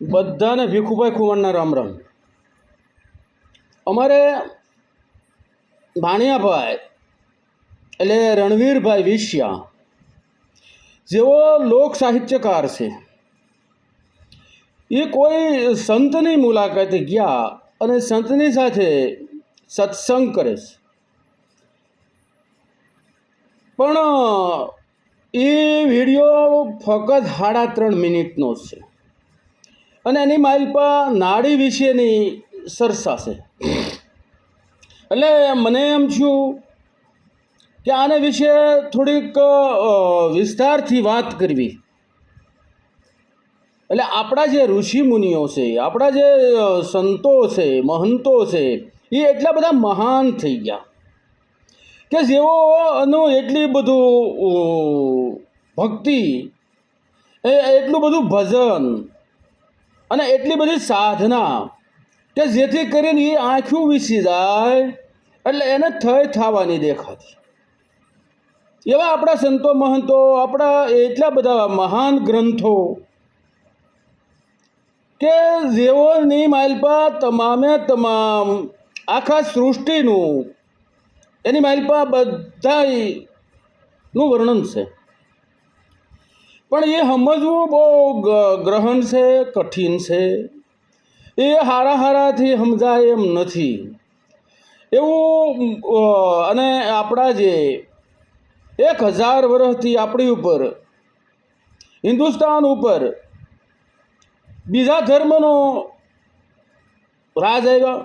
બધાને ભીખુભાઈ ખુવાણના રામ રામ. અમારે ભાણિયાભાઈ એટલે રણવીરભાઈ વિશ્યા જેવો લોક સાહિત્યકાર છે, એ કોઈ સંતની મુલાકાતે ગયા અને સંતની સાથે સત્સંગ કરે છે. પણ એ વિડીયો ફક્ત 3.5 મિનિટનો છે અને એની માલપા નાડી વિશેની ચર્ચા છે. એટલે મને એમ થયું કે આના વિશે થોડીક વિસ્તારથી વાત કરવી. એટલે આપણા જે ઋષિમુનિઓ છે, આપણા જે સંતો છે, મહંતો છે, એ એટલા બધા મહાન થઈ ગયા કે જેઓનું એટલી બધું ભક્તિ, એટલું બધું ભજન અને એટલી બધી સાધના કે જેથી કરીને એ આંખું વીસી જાય એટલે એને થવાની દેખાતી. એવા આપણા સંતો મહંતો, આપણા એટલા બધા મહાન ગ્રંથો કે જેઓની માલપા તમામે તમામ આખા સૃષ્ટિનું એની માલપા બધાનું વર્ણન છે. પણ એ સમજવું બહુ ગ્રહણ છે, કઠિન છે. એ હારાથી સમજાય એમ નથી એવું. અને આપણા જે 1000 વર્ષથી આપણી ઉપર, હિન્દુસ્તાન ઉપર બીજા ધર્મનો રાજ આવ્યા.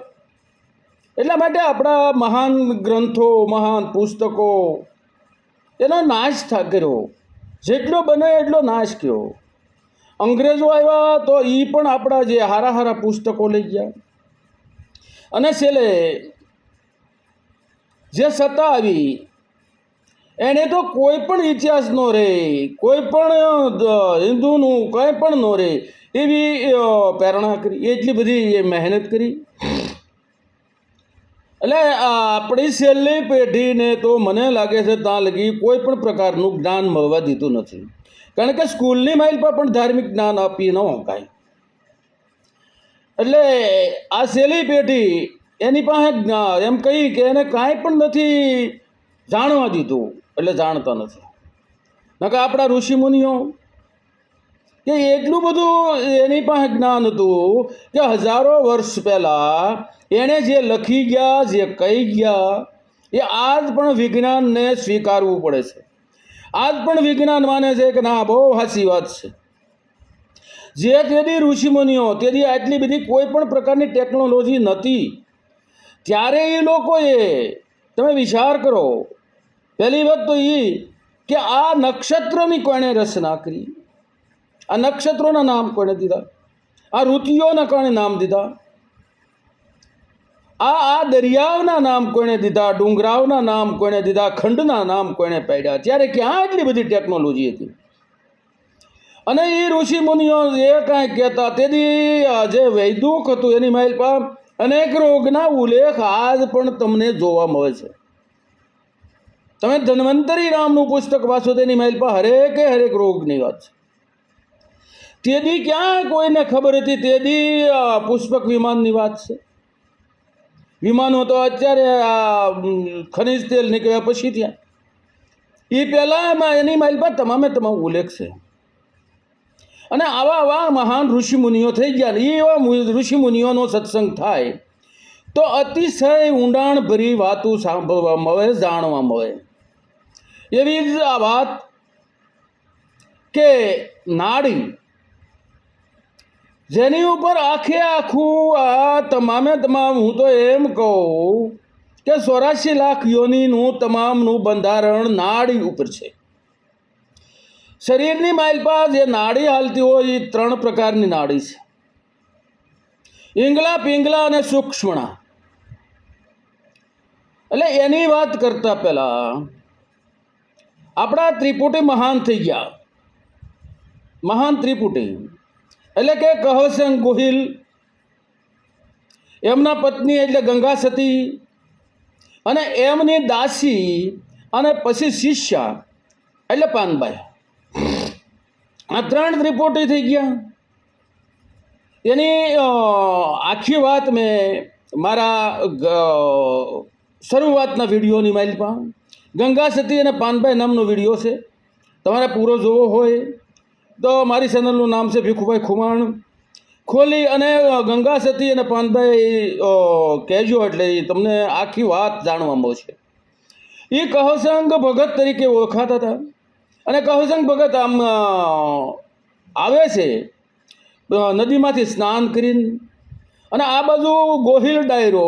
એટલા માટે આપણા મહાન ગ્રંથો, મહાન પુસ્તકો એનો નાશ કર્યો. જેટલો બને એટલો નાશ કર્યો. અંગ્રેજો આવ્યા તો એ પણ આપણા જે હારા પુસ્તકો લઈ ગયા. અને છેલ્લે જે સત્તા આવી એને તો કોઈ પણ ઇતિહાસ ન રહે, કોઈ પણ હિન્દુનું કંઈ પણ ન રહે એવી પ્રેરણા કરી, એટલી બધી એ મહેનત કરી. એટલે આપણી છેલ્લી પેઢીને તો મને લાગે છે ત્યાં લગી કોઈ પણ પ્રકારનું જ્ઞાન મળવા દીધું નથી. કારણ કે સ્કૂલની માઇલ પર પણ ધાર્મિક જ્ઞાન આપી ન કાંઈ. એટલે આ છેલ્લી પેઢી એની પાસે એમ કહી કે એને કાંઈ પણ નથી જાણવા દીધું, એટલે જાણતા નથી. નકર આપણા ઋષિમુનિઓ કે એટલું બધું એની પાસે જ્ઞાન હતું કે હજારો વર્ષ પહેલાં એણે જે લખી ગયા, જે કહી ગયા, એ આજ પણ વિજ્ઞાનને સ્વીકારવું પડે છે. આજ પણ વિજ્ઞાન માને છે કે ના, બહુ સાચી વાત છે. જે તેથી ઋષિમુનિઓ, તેથી આટલી બધી કોઈ પણ પ્રકારની ટેકનોલોજી નહોતી ત્યારે એ લોકોએ, તમે વિચાર કરો, પહેલી વાત તો એ કે આ નક્ષત્રની કોણે રચના કરી, આ નક્ષત્રોના નામ કોણે દીધા, આ ઋતુઓના કોણે નામ દીધા, આ દરિયાઓના નામ કોણે દીધા, ડુંગરાઓના નામ કોણે દીધા, ખંડના નામ કોણે પાડ્યા. ત્યારે ક્યાં એટલી બધી ટેકનોલોજી હતી? અને એ ઋષિમુનિઓ એ કાંઈ કહેતા, તેથી જે વૈદુક હતું એની માઇલ પર અનેક રોગના ઉલ્લેખ આજ પણ તમને જોવા મળે છે. તમે ધન્વંતરી નામનું પુસ્તક વાંચો તેની માઇલ પર હરેક રોગની વાત છે. તેથી ક્યાં કોઈને ખબર હતી? તેથી પુષ્પક વિમાનની વાત છે. વિમાનો તો અત્યારે આ ખનિજ તેલ નીકળ્યા પછી ત્યાં, એ પહેલાં એની માઇલ પર તમામ ઉલ્લેખ છે. અને આવા મહાન ઋષિમુનિઓ થઈ ગયા. એ એવા ઋષિમુનિઓનો સત્સંગ થાય તો અતિશય ઊંડાણભરી વાતો સાંભળવા મળે, જાણવા મળે. એવી જ આ વાત કે નાડી, જેની ઉપર આખું આ તમામ હું તો એમ કહું કે 84 લાખ યોનિનું તમામનું બંધારણ નાડી ઉપર છે. શરીરની માઇલ પર જે નાડી હાલતી હોય એ 3 પ્રકારની નાડી છે: ઈંગલા, પિંગલા અને સૂક્ષ્મણા. એટલે એની વાત કરતા પહેલા આપણા ત્રિપુટી મહાન થઈ ગયા. મહાન ત્રિપુટી એટલે કે કહસંગ ગોહિલ, એમના પત્ની એટલે ગંગા સતી, અને એમની દાસી અને પછી શિષ્યા એટલે પાનબાઈ. આ 3 ત્રિપુટી થઈ ગયા. એની આખી વાત મેં મારા શરૂઆતના વિડીયોની માઇલમાં ગંગા સતી અને પાનભાઈ નામનો વિડીયો છે. તમારે પૂરો જોવો હોય તો મારી ચેનલનું નામ છે ભીખુભાઈ ખુમાણ. ખોલી અને ગંગા સતી અને પાનભાઈ કહેજો એટલે તમને આખી વાત જાણવા મળશે. એ કહસંગ ભગત તરીકે ઓળખાતા હતા અને કહસંગ ભગત આમ આવે છે નદીમાંથી સ્નાન કરીને અને આ બાજુ ગોહિલ ડાયરો,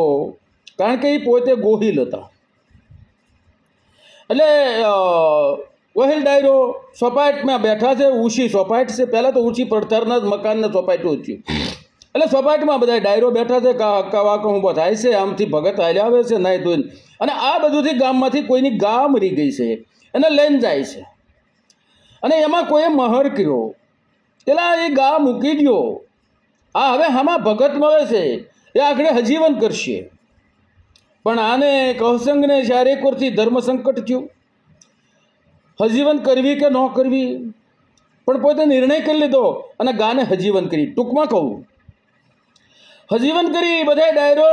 કારણ કે એ પોતે ગોહિલ હતા એટલે ગોહિલ ડાયરો સોપાટમાં બેઠા છે. ઊંચી સોપાટ છે, પહેલાં તો ઊંચી પડતરના જ મકાનને સોપાટ ઊંચી એટલે સોપાટમાં બધા ડાયરો બેઠા છે. કાવા ઊભો થાય છે, આમથી ભગત હાલ્યા આવે છે નાઈ ધોઈને અને આ બધુંથી ગામમાંથી કોઈની ગા મરી ગઈ છે એને લઈને જાય છે અને એમાં કોઈએ મહર કર્યો પેલા એ ગા મૂકી દો. આ હવે આમાં ભગત મળે છે એ આખરે હજીવન કરશે. પણ આને કહસંગને ચારેક વર્ષથી ધર્મ સંકટ થયું, હજીવન કરવી કે ન કરવી, પણ પોતે નિર્ણય કરી લીધો અને ગાને હજીવન કરી. ટૂંકમાં કહું, હજીવન કરી બધા ડાયરો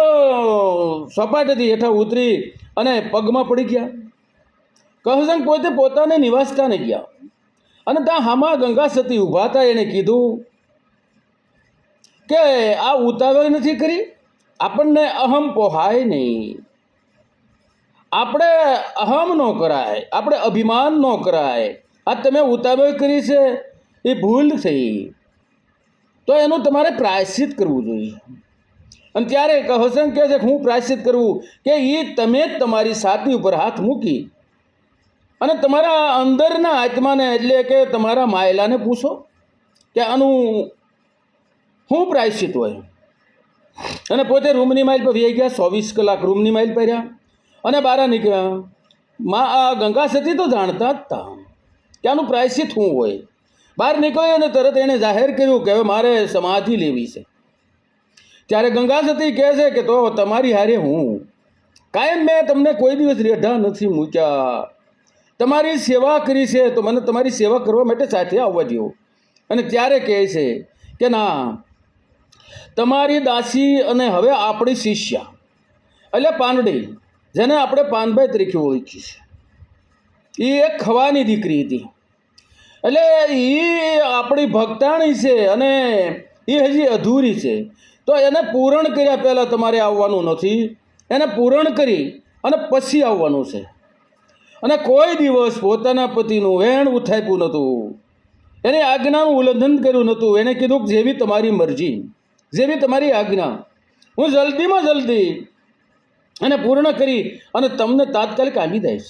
સપાટેથી હેઠા ઉતરી અને પગમાં પડી ગયા. કહસંગ પોતે પોતાને નિવાસસ્થાને ગયા અને ત્યાં હામાં ગંગા સતી ઊભા હતા. એણે કીધું કે આ ઉતાવળ નથી કરી, આપણને અહમ પોહાય નહીં, આપણે અહમ ન કરાય, આપણે અભિમાન ન કરાય. આ તમે ઉતાવળ કરી છે એ ભૂલ થઈ, તો એનું તમારે પ્રાયશ્ચિત કરવું જોઈએ. અને ત્યારે કહસંગ કહે છે કે હું પ્રાયશ્ચિત કરવું કે એ તમે જ તમારી છાતી ઉપર હાથ મૂકી અને તમારા અંદરના આત્માને એટલે કે તમારા માયલાને પૂછો કે આનું શું પ્રાયશ્ચિત હોય. અને પોતે રૂમની માઇલ પર વહી ગયા. 24 કલાક રૂમની માઇલ પહેર્યા અને બહાર નીકળ્યા. આ ગંગા સતી તો જાણતા જ હતા કે આનું પ્રાયશ્ચિત શું હોય. બહાર નીકળ્યો અને તરત એણે જાહેર કર્યું કે હવે મારે સમાધિ લેવી છે. ત્યારે ગંગા સતી કહે છે કે તો તમારી હારે હું કાયમ મેં તમને કોઈ દિવસ રેઢા નથી મૂક્યા, તમારી સેવા કરી છે તો મને તમારી સેવા કરવા માટે સાથે આવવા દો. અને ત્યારે કહે છે કે ના, તમારી દાસી અને હવે આપણી શિષ્યા એટલે પાંડળી, જેને આપણે પાનભાઈ તરીકે ઓળખી છે, એ એક ખવાની દીકરી હતી. એટલે એ આપણી ભક્તાણી છે અને એ હજી અધૂરી છે. તો એને પૂરણ કર્યા પહેલાં તમારે આવવાનું નથી, એને પૂરણ કરી અને પછી આવવાનું છે. અને કોઈ દિવસ પોતાના પતિનું વેણ ઉઠાપ્યું નહોતું, એની આજ્ઞાનું ઉલ્લંઘન કર્યું નહોતું. એને કીધું કે જેવી તમારી મરજી, જેવી તમારી આજ્ઞા, હું જલ્દીમાં જલ્દી એને પૂર્ણ કરી અને તમને તાત્કાલિક આપી દઈશ.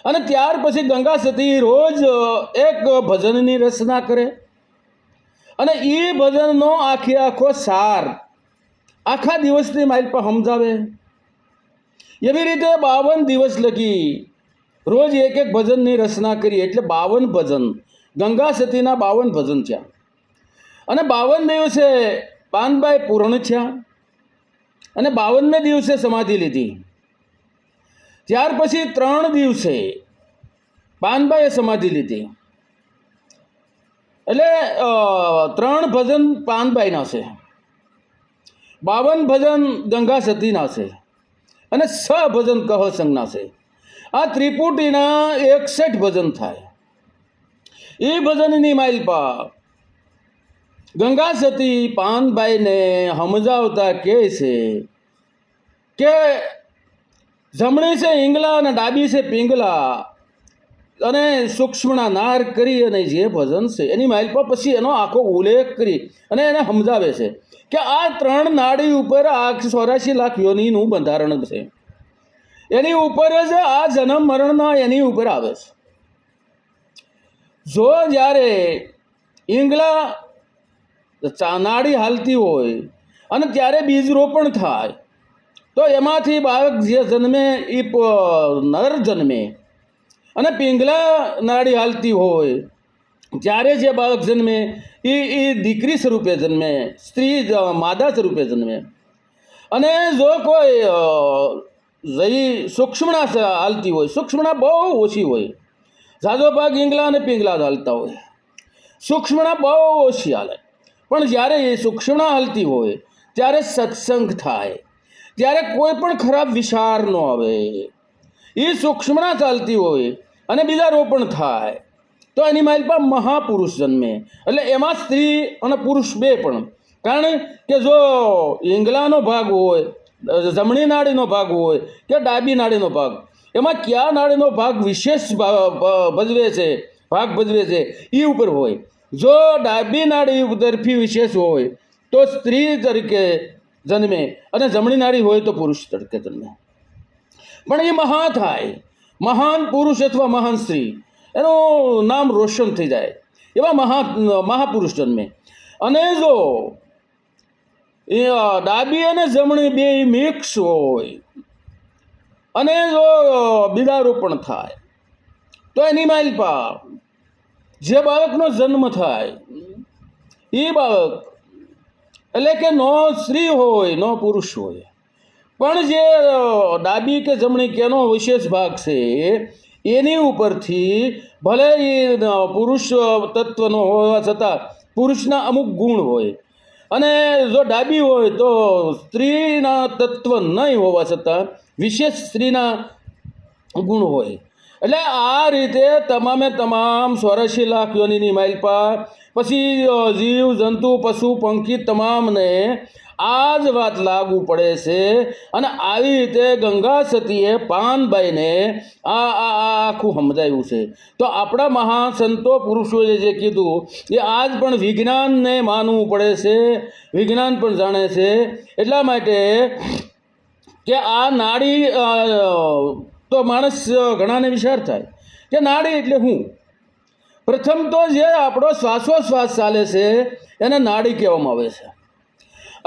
અને ત્યાર પછી ગંગા સતી રોજ એક ભજનની રચના કરે અને એ ભજનનો આખો સાર આખા દિવસની માઇલ પર સમજાવે. એવી રીતે 52 દિવસ લગી રોજ એક એક ભજનની રચના કરી. એટલે 52 ભજન, ગંગા સતીના 52 ભજન થયા. અને 52 દિવસે પાનભાઈ પૂર્ણ થયા અને 52મે દિવસે સમાધિ લીધી. ત્યાર પછી 3 દિવસે પાનભાઈએ સમાધિ લીધી. એટલે 3 ભજન પાનભાઈના છે, 52 ભજન ગંગા સતીના છે અને 6 ભજન કહસંગના છે. આ ત્રિપુટીના 61 ભજન થાય. એ ભજનની માઇલપા ગંગા સતી પાનભાઈને સમજાવતા કહે છે કે જમણી છે ઈંગલા અને ડાબી છે પિંગલા અને સૂક્ષ્મના નાર કરી અને જે ભજન છે એની માઇલપા પછી એનો આખો ઉલ્લેખ કરી અને એને સમજાવે છે કે આ 3 નાડી ઉપર આ 84 લાખ યોનિનું બંધારણ છે. એની ઉપર જ આ જન્મ મરણના એની ઉપર આવે છે. જો જ્યારે ઈંગલા નાડી હાલતી હોય અને ત્યારે બીજ રોપણ થાય તો એમાંથી બાળક જે જન્મે એ નર જન્મે અને પિંગલા નાડી હાલતી હોય ત્યારે જે બાળક જન્મે એ દીકરી સ્વરૂપે જન્મે, સ્ત્રી માદા સ્વરૂપે જન્મે. અને જો કોઈ જઈ સૂક્ષ્મણા હાલતી હોય, સૂક્ષ્મણા બહુ ઓછી હોય, ઝાઝો ભાગ ઈંગલા અને પિંગલા હાલતા હોય, સૂક્ષ્મણા બહુ ઓછી હાલે. પણ જ્યારે એ સૂક્ષ્મણા હાલતી હોય ત્યારે સત્સંગ થાય, ત્યારે કોઈ પણ ખરાબ વિચાર ન આવે. એ સૂક્ષ્મણા ચાલતી હોય અને બીજારોપણ થાય તો એની માલપા મહાપુરુષ જન્મે. એટલે એમાં સ્ત્રી અને પુરુષ બે પણ. કારણ કે જો ઈંગલાનો ભાગ હોય, જમણી નાડીનો ભાગ હોય કે ડાબી નાડીનો ભાગ, એમાં કયા નાડીનો ભાગ વિશેષ ભજવે છે, ભાગ ભજવે છે એ ઉપર હોય. જો ડાબી નાડી તરફી વિશેષ હોય તો સ્ત્રી તરીકે જન્મે અને જમણી નાડી હોય તો પુરુષ તરીકે જન્મે. પણ એ મહા થાય, મહાન પુરુષ અથવા મહાન સ્ત્રી, એનું નામ રોશન થઈ જાય એવા મહાપુરુષ જન્મે. અને જો એ ડાબી અને જમણી બે મિક્સ હોય અને જો બીજારોપણ થાય તો એની માલપા જે બાળકનો જન્મ થાય એ બાળક એટલે કે નો સ્ત્રી હોય નો પુરુષ હોય, પણ જે ડાબી કે જમણી કેનો વિશેષ ભાગ છે એની ઉપરથી ભલે એ પુરુષ તત્વનો હોવા છતાં પુરુષના અમુક ગુણ હોય, અને જો ડાબી હોય તો સ્ત્રીના તત્વ નહીં હોવા છતાં વિશેષ સ્ત્રીના ગુણ હોય. એટલે આ રીતે તમામે તમામ 84 લાખ યોનિની માલપા પછી જીવ જંતુ પશુ પંખી તમામને આ જ વાત લાગુ પડે છે. અને આવી રીતે ગંગા સતીએ પાનબાઈને આખું સમજાવ્યું છે. તો આપણા મહાસંતો પુરુષોએ જે કીધું એ આજ પણ વિજ્ઞાનને માનવું પડે છે, વિજ્ઞાન પણ જાણે છે. એટલા માટે કે આ નાડી તો માણસ ઘણાને વિચાર થાય કે નાડી એટલે હું. પ્રથમ તો જે આપણો શ્વાસોશ્વાસ ચાલે છે એને નાડી કહેવામાં આવે છે.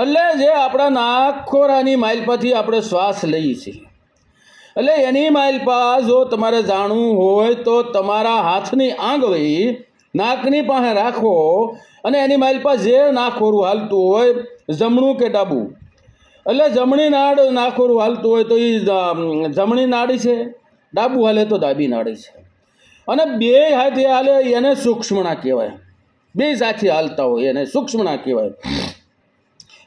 એટલે જે આપણા નાકખોરાની માલપાથી આપણે શ્વાસ લઈએ છીએ, એટલે એની માલપા જો તમારે જાણવું હોય તો તમારા હાથની આંગળી નાકની પાસે રાખો અને એની માલપા જે નાખોરું હાલતું હોય જમણું કે ડાબું, એટલે જમણી નાડ નાખોરું હાલતું હોય તો એ જમણી નાડી છે, ડાબું હાલે તો ડાબી નાડી છે. અને બે હાથે હાલે એને સૂક્ષ્મણા કહેવાય. બે સાથે હાલતા હોય એને સૂક્ષ્મણા કહેવાય.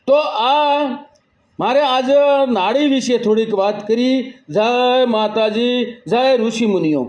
તો આ મારે આજે નાડી વિશે થોડીક વાત કરી. જય માતાજી, જય ઋષિ મુનિઓ.